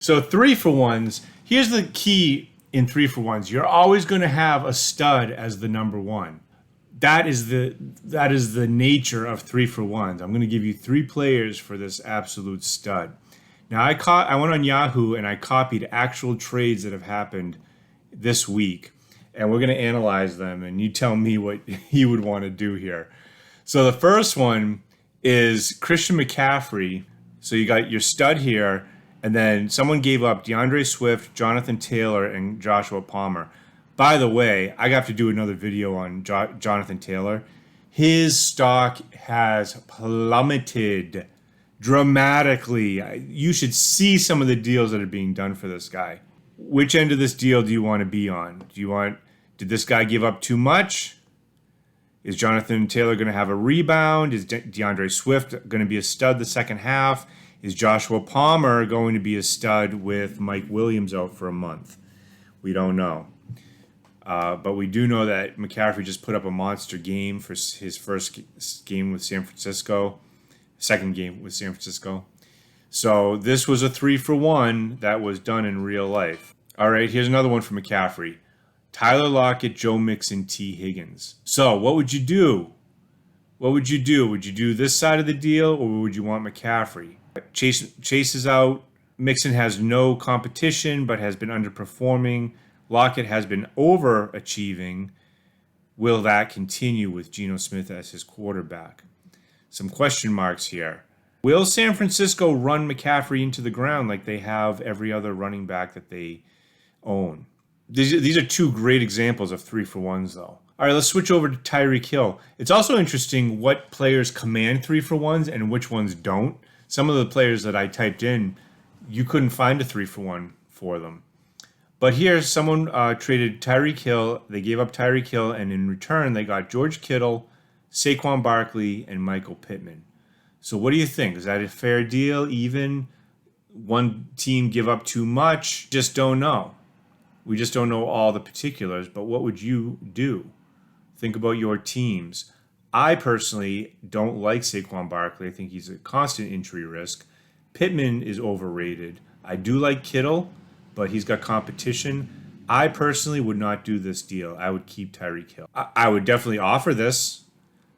So 3-for-1s, here's the key in 3-for-1s. You're always going to have a stud as the number one. That is the nature of 3-for-1s. I'm going to give you 3 players for this absolute stud. Now I went on Yahoo and I copied actual trades that have happened this week, and we're going to analyze them, and you tell me what you would want to do here. So the first one is Christian McCaffrey. So you got your stud here, and then someone gave up DeAndre Swift, Jonathan Taylor, and Joshua Palmer. By the way, I got to do another video on Jonathan Taylor. His stock has plummeted dramatically. You should see some of the deals that are being done for this guy. Which end of this deal do you want to be on? Did this guy give up too much? Is Jonathan Taylor going to have a rebound? Is DeAndre Swift going to be a stud the second half? Is Joshua Palmer going to be a stud with Mike Williams out for a month? We don't know. But we do know that McCaffrey just put up a monster game for his first game with San Francisco, second game with San Francisco. So this was a 3-for-1 that was done in real life. All right, here's another one for McCaffrey. Tyler Lockett, Joe Mixon, T. Higgins. So what would you do? What would you do? Would you do this side of the deal, or would you want McCaffrey? Chase is out. Mixon has no competition but has been underperforming. Lockett has been overachieving. Will that continue with Geno Smith as his quarterback? Some question marks here. Will San Francisco run McCaffrey into the ground like they have every other running back that they own? These are 2 great examples of 3-for-1s, though. All right, let's switch over to Tyreek Hill. It's also interesting what players command 3-for-1s and which ones don't. Some of the players that I typed in, you couldn't find a 3-for-1 for them. But here, someone traded Tyreek Hill. They gave up Tyreek Hill, and in return, they got George Kittle, Saquon Barkley, and Michael Pittman. So what do you think? Is that a fair deal? Even one team give up too much? Just don't know. We just don't know all the particulars, but what would you do? Think about your teams. I personally don't like Saquon Barkley. I think he's a constant injury risk. Pittman is overrated. I do like Kittle, but he's got competition. I personally would not do this deal. I would keep Tyreek Hill. I would definitely offer this,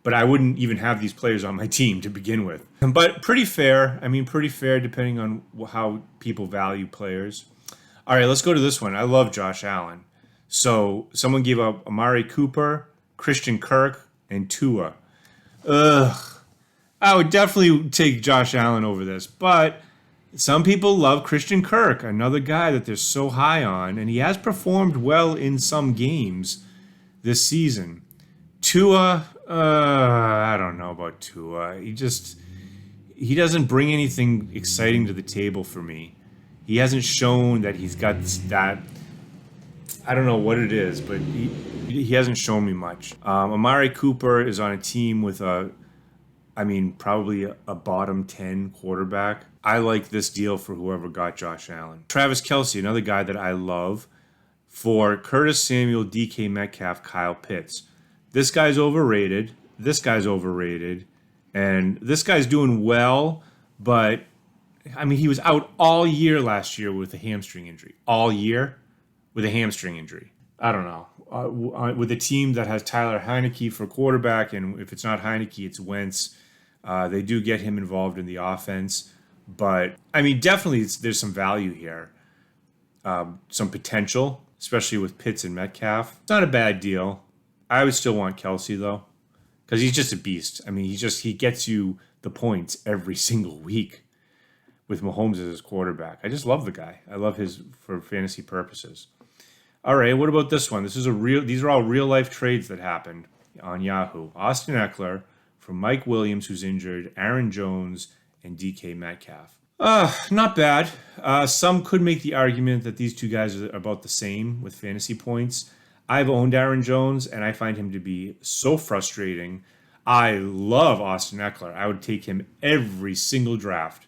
but I wouldn't even have these players on my team to begin with. But pretty fair. I mean, pretty fair depending on how people value players. All right, let's go to this one. I love Josh Allen. So someone gave up Amari Cooper, Christian Kirk, and Tua. I would definitely take Josh Allen over this, but some people love Christian Kirk, another guy that they're so high on, and he has performed well in some games this season. Tua, I don't know about Tua. He doesn't bring anything exciting to the table for me. He hasn't shown that he's got that. I don't know what it is, but he hasn't shown me much. Amari Cooper is on a team with probably a bottom 10 quarterback. I like this deal for whoever got Josh Allen. Travis Kelce, another guy that I love, for Curtis Samuel, DK Metcalf, Kyle Pitts. This guy's overrated. This guy's overrated. And this guy's doing well, but he was out all year last year with a hamstring injury. All year with a hamstring injury. I don't know. With a team that has Tyler Heineke for quarterback, and if it's not Heineke, it's Wentz. They do get him involved in the offense. But, definitely there's some value here. Some potential, especially with Pitts and Metcalf. It's not a bad deal. I would still want Kelce, though, because he's just a beast. He gets you the points every single week with Mahomes as his quarterback. I just love the guy. I love his for fantasy purposes. All right, what about this one? These are all real-life trades that happened on Yahoo. Austin Ekeler for Mike Williams, who's injured, Aaron Jones, and DK Metcalf. Not bad. Some could make the argument that these 2 guys are about the same with fantasy points. I've owned Aaron Jones, and I find him to be so frustrating. I love Austin Ekeler. I would take him every single draft.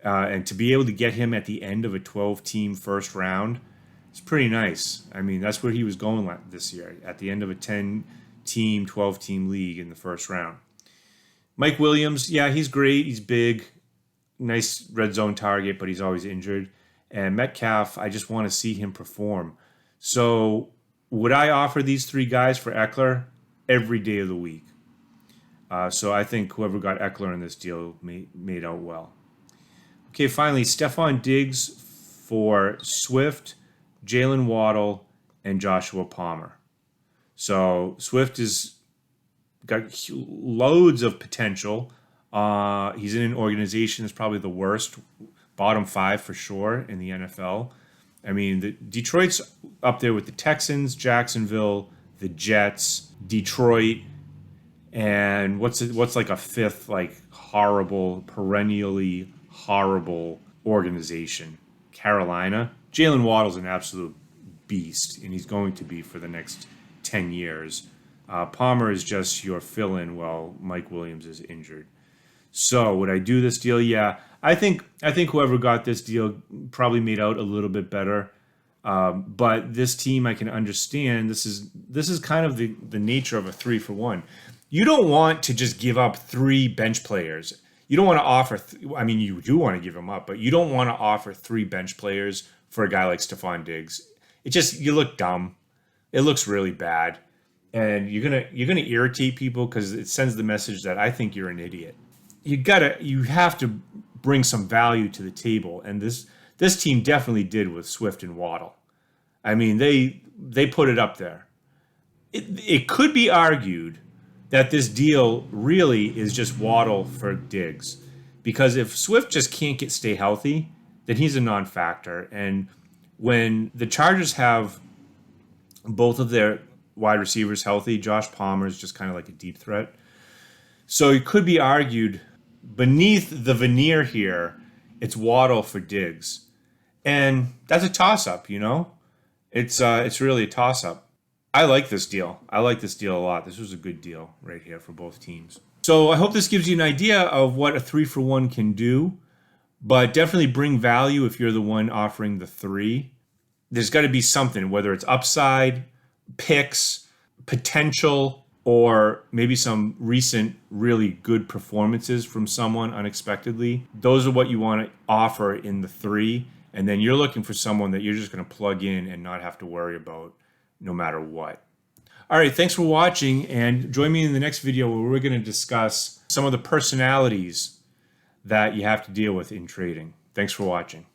And to be able to get him at the end of a 12-team first round, it's pretty nice. That's where he was going this year, at the end of a 10-team, 12-team league in the first round. Mike Williams, yeah, he's great. He's big, nice red zone target, but he's always injured. And Metcalf, I just want to see him perform. So would I offer these 3 guys for Ekeler? Every day of the week. So I think whoever got Ekeler in this deal made out well. Okay, finally, Stephon Diggs for Swift, Jalen Waddle, and Joshua Palmer. So Swift has got loads of potential. He's in an organization that's probably the worst, bottom 5 for sure in the NFL. I mean, Detroit's up there with the Texans, Jacksonville, the Jets, Detroit, and what's like a 5th like horrible, perennially horrible organization? Carolina. Jalen Waddle's an absolute beast, and he's going to be for the next 10 years. Palmer is just your fill-in while Mike Williams is injured. So would I do this deal? Yeah, I think whoever got this deal probably made out a little bit better. But this team, I can understand. This is kind of the nature of a 3-for-1. You don't want to just give up 3 bench players. You don't want to offer. I mean, you do want to give them up, but you don't want to offer 3 bench players for a guy like Stephon Diggs. You look dumb. It looks really bad, and you're gonna irritate people because it sends the message that I think you're an idiot. You have to bring some value to the table, and this team definitely did with Swift and Waddle. I mean, they put it up there. It could be argued that this deal really is just Waddle for Diggs, because if Swift just can't stay healthy, then he's a non-factor. And when the Chargers have both of their wide receivers healthy, Josh Palmer is just kind of like a deep threat. So it could be argued beneath the veneer here, it's Waddle for Diggs. And that's a toss-up, you know? It's really a toss-up. I like this deal. I like this deal a lot. This was a good deal right here for both teams. So I hope this gives you an idea of what a 3-for-1 can do, but definitely bring value if you're the one offering the 3. There's got to be something, whether it's upside, picks, potential, or maybe some recent really good performances from someone unexpectedly. Those are what you want to offer in the 3. And then you're looking for someone that you're just going to plug in and not have to worry about no matter what. All right, thanks for watching, and join me in the next video where we're going to discuss some of the personalities that you have to deal with in trading. Thanks for watching.